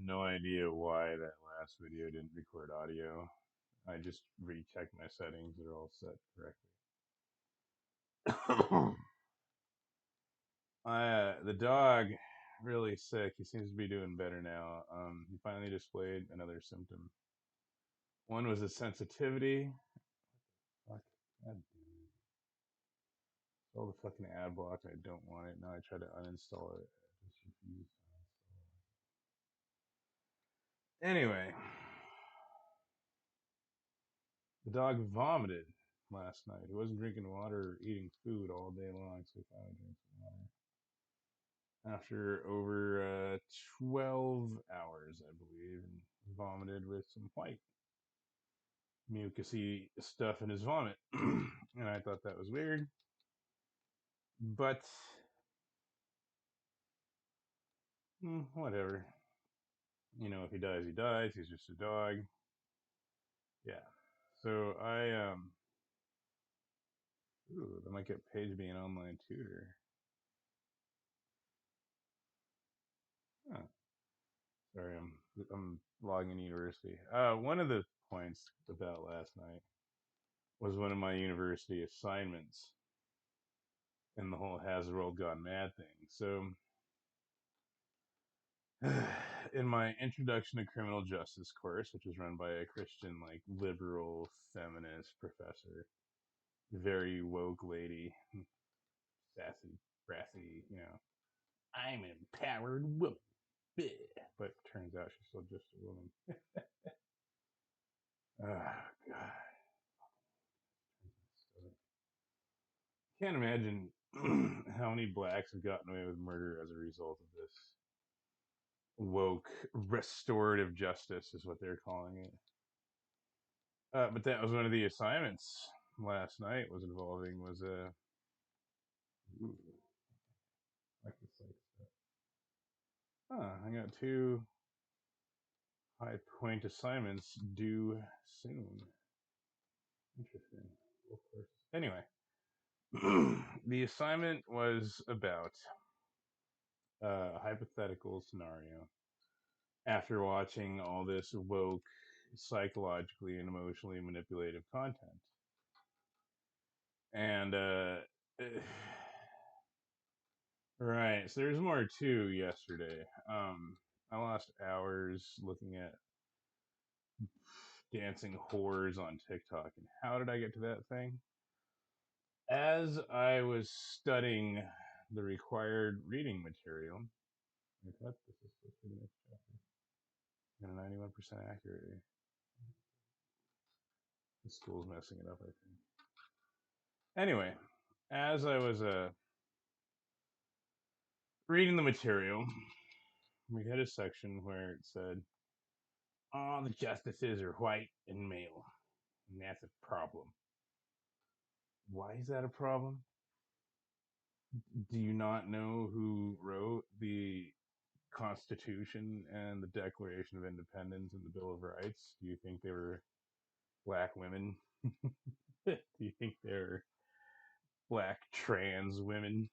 no idea why that last video didn't record audio. I just rechecked my settings; they're all set correctly. The dog really sick. He seems to be doing better now. He finally displayed another symptom. One was a sensitivity. Fuck. God damn it. All the fucking ad block. I don't want it. Now I try to uninstall it. I just refuse to uninstall it. Anyway, the dog vomited last night. He wasn't drinking water or eating food all day long, so he finally drank some water. After over 12 hours, I believe, and vomited with some white mucousy stuff in his vomit. And I thought that was weird. But, whatever. You know, if he dies, he dies. He's just a dog. Yeah. So I might get paid to be an online tutor. Huh. Sorry, I'm logging in university. One of the points about last night was one of my university assignments in the whole "Has the World Gone Mad" thing. So, in my Introduction to Criminal Justice course, which is run by a Christian, like liberal feminist professor, very woke lady, sassy, brassy, I'm an empowered woman. But turns out she's still just a woman. Oh, God. Can't imagine how many blacks have gotten away with murder as a result of this woke restorative justice, is what they're calling it. But that was one of the assignments last night. Ooh, like this like stuff. I got two high point assignments due soon. Interesting. Of course. Anyway, the assignment was about a hypothetical scenario after watching all this woke, psychologically and emotionally manipulative content. And, right, so there's more too yesterday. I lost hours looking at dancing whores on TikTok. And how did I get to that thing? As I was studying the required reading material, I thought this is supposed to be the next chapter. And 91% accurate. The school's messing it up, I think. Anyway, as I was reading the material, we had a section where it said, all the justices are white and male, and that's a problem. Why is that a problem? Do you not know who wrote the Constitution and the Declaration of Independence and the Bill of Rights? Do you think they were black women? Do you think they were black trans women?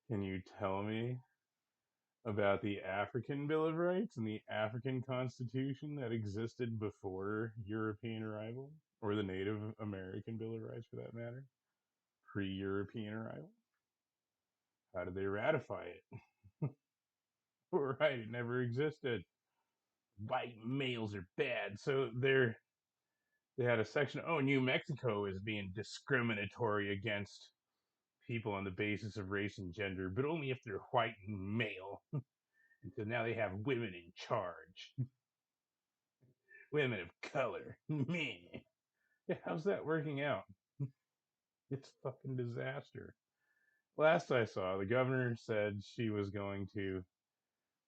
Can you tell me about the African Bill of Rights and the African Constitution that existed before European arrival? Or the Native American Bill of Rights, for that matter? Pre-European arrival? How did they ratify it? Right, it never existed. White males are bad. So they had a section, oh, New Mexico is being discriminatory against people on the basis of race and gender, but only if they're white and male. And so now they have women in charge. Women of color. Meh. Yeah, how's that working out? It's fucking disaster. Last I saw, the governor said she was going to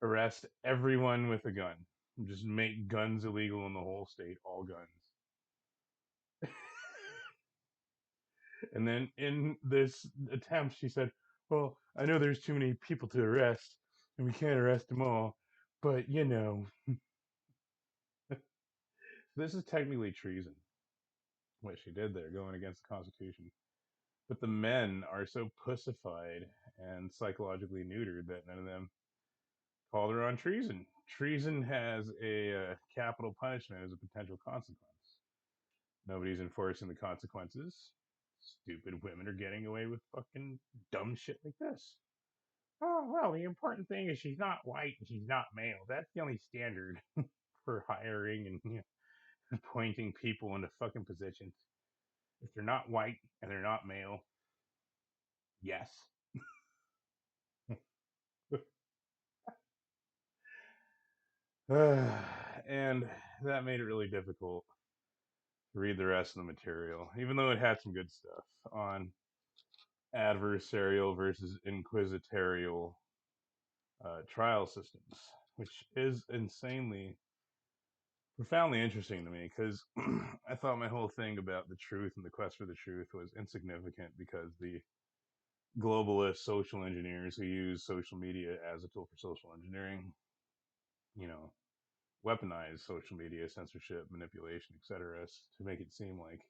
arrest everyone with a gun. Just make guns illegal in the whole state, all guns. And then in this attempt, she said, well, I know there's too many people to arrest, and we can't arrest them all, but this is technically treason, what she did there, going against the Constitution. But the men are so pussified and psychologically neutered that none of them Called her on treason. Treason has a capital punishment as a potential consequence. Nobody's enforcing the consequences. Stupid women are getting away with fucking dumb shit like this. Oh, well, the important thing is she's not white and she's not male. That's the only standard for hiring and appointing people into fucking positions. If they're not white and they're not male, yes. And that made it really difficult to read the rest of the material, even though it had some good stuff on adversarial versus inquisitorial trial systems, which is insanely, profoundly interesting to me because I thought my whole thing about the truth and the quest for the truth was insignificant because the globalist social engineers who use social media as a tool for social engineering, you know, weaponize social media, censorship, manipulation, etc., to make it seem like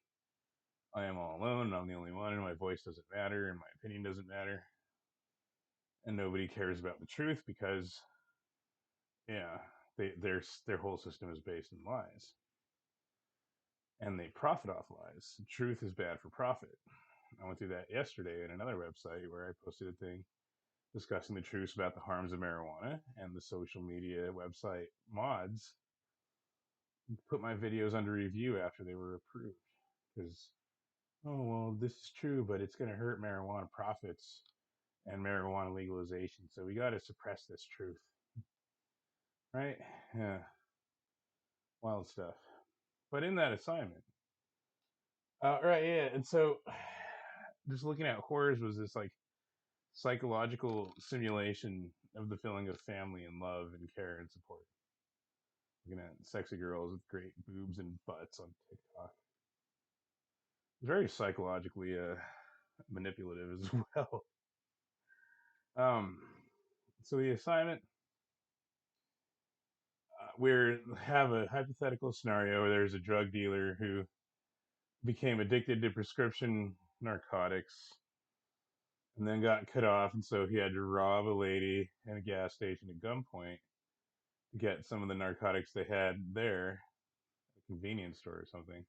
I am all alone and I'm the only one and my voice doesn't matter and my opinion doesn't matter. And nobody cares about the truth because, yeah, their whole system is based in lies. And they profit off lies. Truth is bad for profit. I went through that yesterday in another website where I posted a thing discussing the truth about the harms of marijuana, and the social media website mods put my videos under review after they were approved because, oh well, this is true, but it's going to hurt marijuana profits and marijuana legalization, so we got to suppress this truth, right? Yeah, wild stuff. But in that assignment, right, yeah, and so just looking at horrors was this like psychological simulation of the feeling of family and love and care and support. Looking at sexy girls with great boobs and butts on TikTok. Very psychologically manipulative as well. Um, so the assignment, we have a hypothetical scenario where there's a drug dealer who became addicted to prescription narcotics and then got cut off, and so he had to rob a lady in a gas station at gunpoint to get some of the narcotics they had there, a convenience store or something,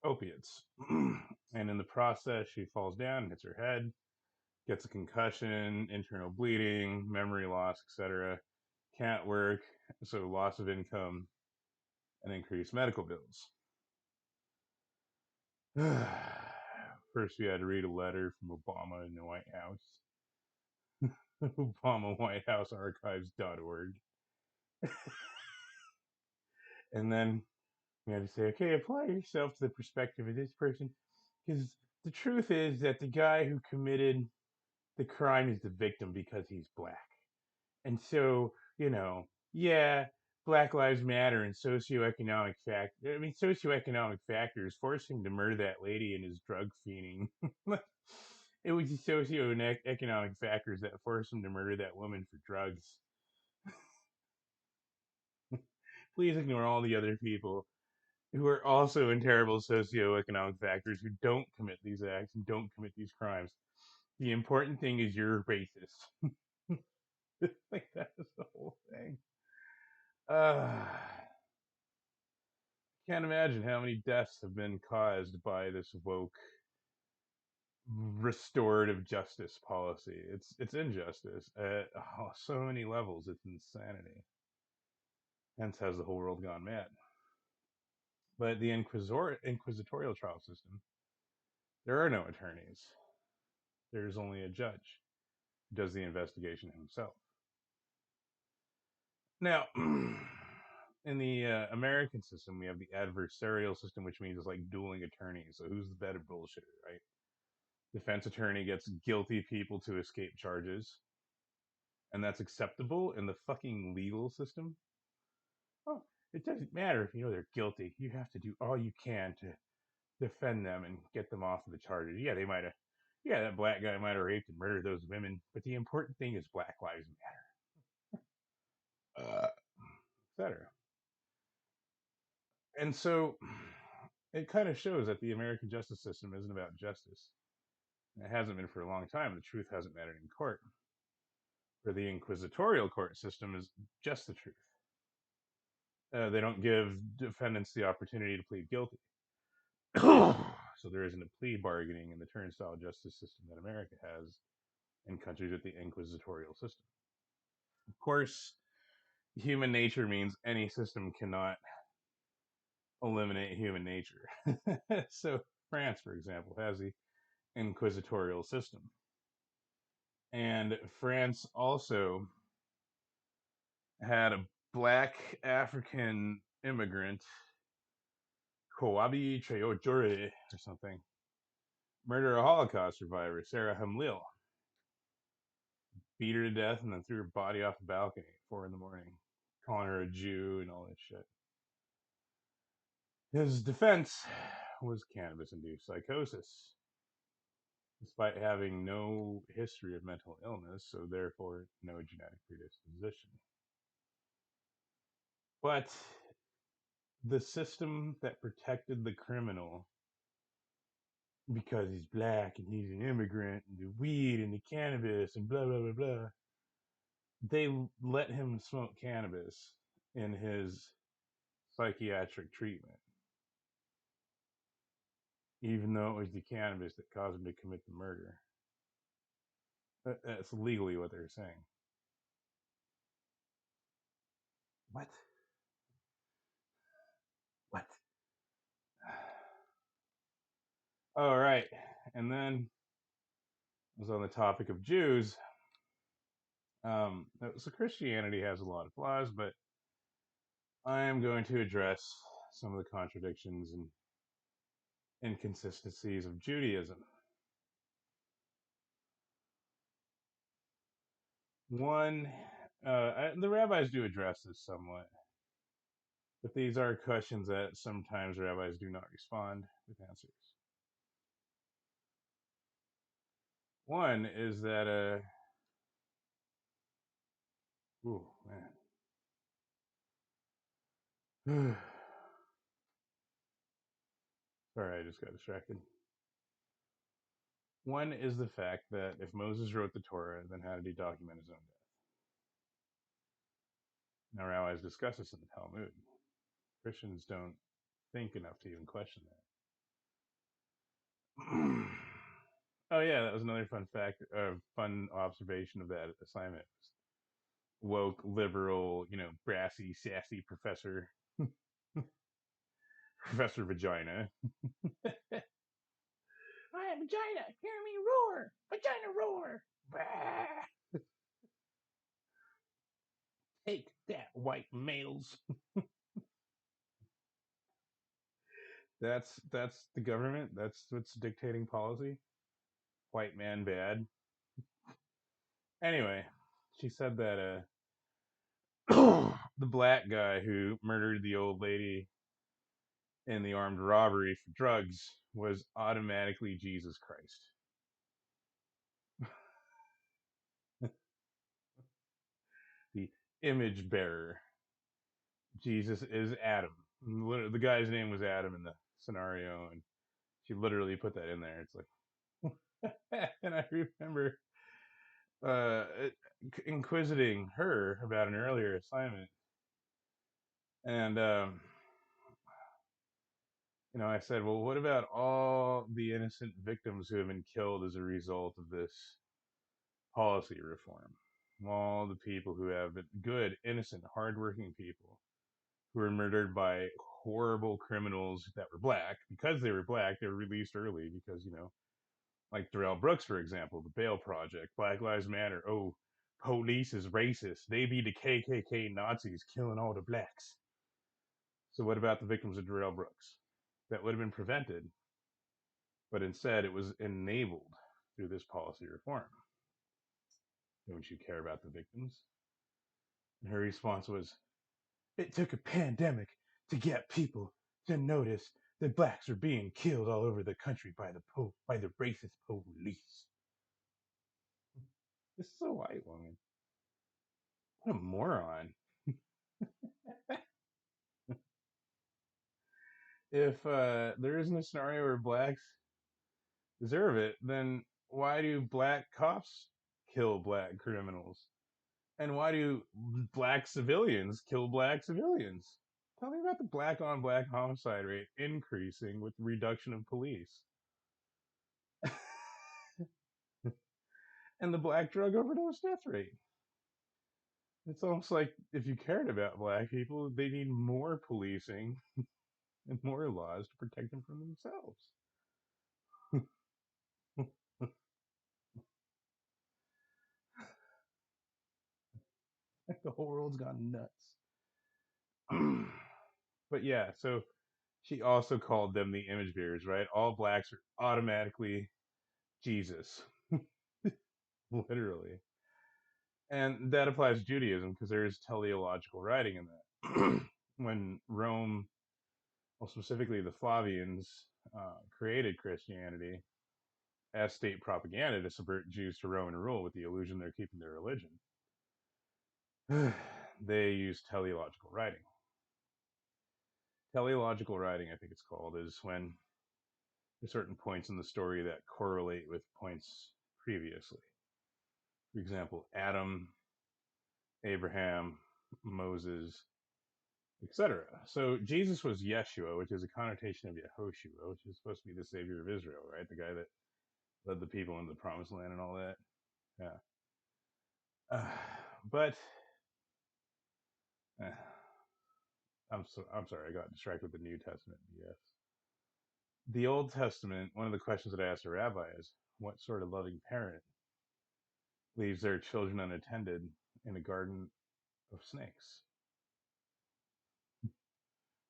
opiates. And in the process, she falls down and hits her head, gets a concussion, internal bleeding, memory loss, etc. Can't work, so loss of income and increased medical bills. First, we had to read a letter from Obama in the White House. Obama White House Archives.org. And then we had to say, okay, apply yourself to the perspective of this person. Because the truth is that the guy who committed the crime is the victim because he's black. And so, yeah, Black Lives Matter and socioeconomic factors forced him to murder that lady and his drug fiending. It was the socioeconomic factors that forced him to murder that woman for drugs. Please ignore all the other people who are also in terrible socioeconomic factors who don't commit these acts and don't commit these crimes. The important thing is you're racist. Like that is the whole thing. Uh, can't imagine how many deaths have been caused by this woke restorative justice policy. It's injustice at so many levels. It's insanity. Hence, has the whole world gone mad? But the inquisitorial trial system, there are no attorneys. There's only a judge who does the investigation himself. Now, in the American system, we have the adversarial system, which means it's like dueling attorneys. So who's the better bullshitter, right? Defense attorney gets guilty people to escape charges, and that's acceptable in the fucking legal system. Oh, it doesn't matter if you know they're guilty. You have to do all you can to defend them and get them off of the charges. Yeah, they might have. Yeah, that black guy might have raped and murdered those women, but the important thing is Black Lives Matter, etc. And so it kind of shows that the American justice system isn't about justice. It hasn't been for a long time. The truth hasn't mattered in court. For the inquisitorial court system is just the truth. They don't give defendants the opportunity to plead guilty. So there isn't a plea bargaining in the turnstile justice system that America has in countries with the inquisitorial system. Of course, human nature means any system cannot eliminate human nature. So France, for example, has the inquisitorial system. And France also had a black African immigrant, Koabi Traore or something, murder a Holocaust survivor, Sarah Hamlil, beat her to death, and then threw her body off a balcony at 4 in the morning, calling her a Jew and all that shit. His defense was cannabis-induced psychosis, despite having no history of mental illness, so therefore no genetic predisposition. But the system that protected the criminal because he's black and he's an immigrant and the weed and the cannabis and blah blah blah blah, they let him smoke cannabis in his psychiatric treatment, even though it was the cannabis that caused him to commit the murder. That's legally what they're saying. What? What? All right. And then I was on the topic of Jews. So Christianity has a lot of flaws, but I am going to address some of the contradictions and inconsistencies of Judaism. One, the rabbis do address this somewhat, but these are questions that sometimes rabbis do not respond with answers. One is that, ooh, man. Sorry, I just got distracted. One is the fact that if Moses wrote the Torah, then how did he document his own death? Now, rabbis discuss this in the Talmud. Christians don't think enough to even question that. Oh yeah, that was another fun fact, fun observation of that assignment. Woke, liberal, brassy, sassy professor, Professor Vagina. I am vagina. Hear me roar, vagina roar. Bah. Take that, white males. That's the government. That's what's dictating policy. White man bad. Anyway, she said that the black guy who murdered the old lady in the armed robbery for drugs was automatically Jesus Christ. The image bearer. Jesus is Adam. The guy's name was Adam in the scenario, and she literally put that in there. It's like, and I remember uh, inquisiting her about an earlier assignment, and I said, well, what about all the innocent victims who have been killed as a result of this policy reform? All the people who have been good, innocent, hardworking people who were murdered by horrible criminals that were black. Because they were black, they were released early because, like Darrell Brooks, for example, the Bail Project, Black Lives Matter. Oh, police is racist. They be the KKK Nazis killing all the blacks. So what about the victims of Darrell Brooks? That would have been prevented, but instead it was enabled through this policy reform. Don't you care about the victims? And her response was, it took a pandemic to get people to notice that blacks are being killed all over the country by the racist police. This is a white woman. What a moron. If there isn't a scenario where blacks deserve it, then why do black cops kill black criminals? And why do black civilians kill black civilians? Tell me about the black on black homicide rate increasing with the reduction of police and the black drug overdose death rate. It's almost like if you cared about black people, they need more policing and more laws to protect them from themselves. The whole world's gone nuts. But yeah, so she also called them the image bearers, right? All blacks are automatically Jesus, literally. And that applies to Judaism because there is teleological writing in that. When Rome, well, specifically the Flavians, created Christianity as state propaganda to subvert Jews to Roman rule with the illusion they're keeping their religion, they used teleological writing. Teleological writing, I think it's called, is when there's certain points in the story that correlate with points previously. For example, Adam, Abraham, Moses, etc. So Jesus was Yeshua, which is a connotation of Yehoshua, which is supposed to be the savior of Israel, right? The guy that led the people into the promised land and all that. Yeah. Uh, but uh, I'm sorry, I got distracted with the New Testament. Yes. The Old Testament, one of the questions that I asked a rabbi is, what sort of loving parent leaves their children unattended in a garden of snakes?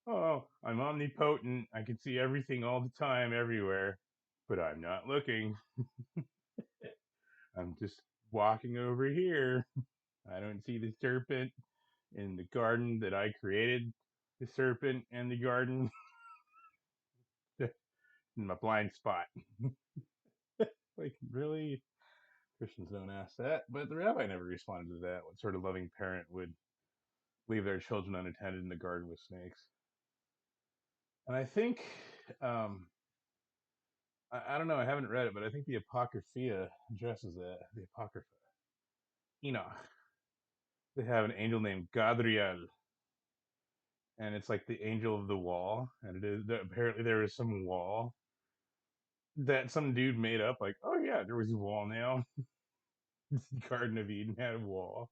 Oh, I'm omnipotent. I can see everything all the time, everywhere, but I'm not looking. I'm just walking over here. I don't see the serpent in the garden that I created. The serpent and the garden in my blind spot. Like, really? Christians don't ask that. But the rabbi never responded to that. What sort of loving parent would leave their children unattended in the garden with snakes? And I think, um, I don't know, I haven't read it, but I think the Apocrypha addresses that. The Apocrypha. Enoch. They have an angel named Gadriel, and it's like the angel of the wall. And it is apparently there is some wall that some dude made up. Like, oh yeah, there was a wall now. Garden of Eden had a wall,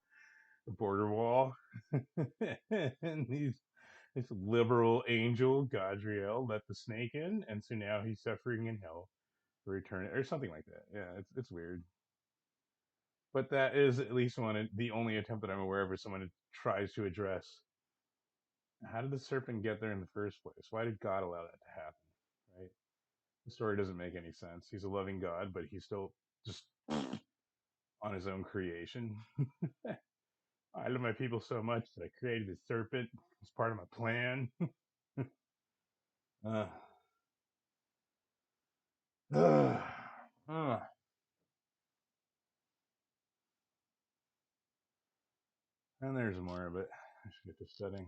a border wall, and this liberal angel Gadriel let the snake in, and so now he's suffering in hell for eternity, or something like that. Yeah, it's weird. But that is at least the only attempt that I'm aware of where someone tries to address how did the serpent get there in the first place? Why did God allow that to happen? Right? The story doesn't make any sense. He's a loving God, but he's still just on his own creation. I love my people so much that I created the serpent as part of my plan. uh, uh, and there's more of it. I should get to studying.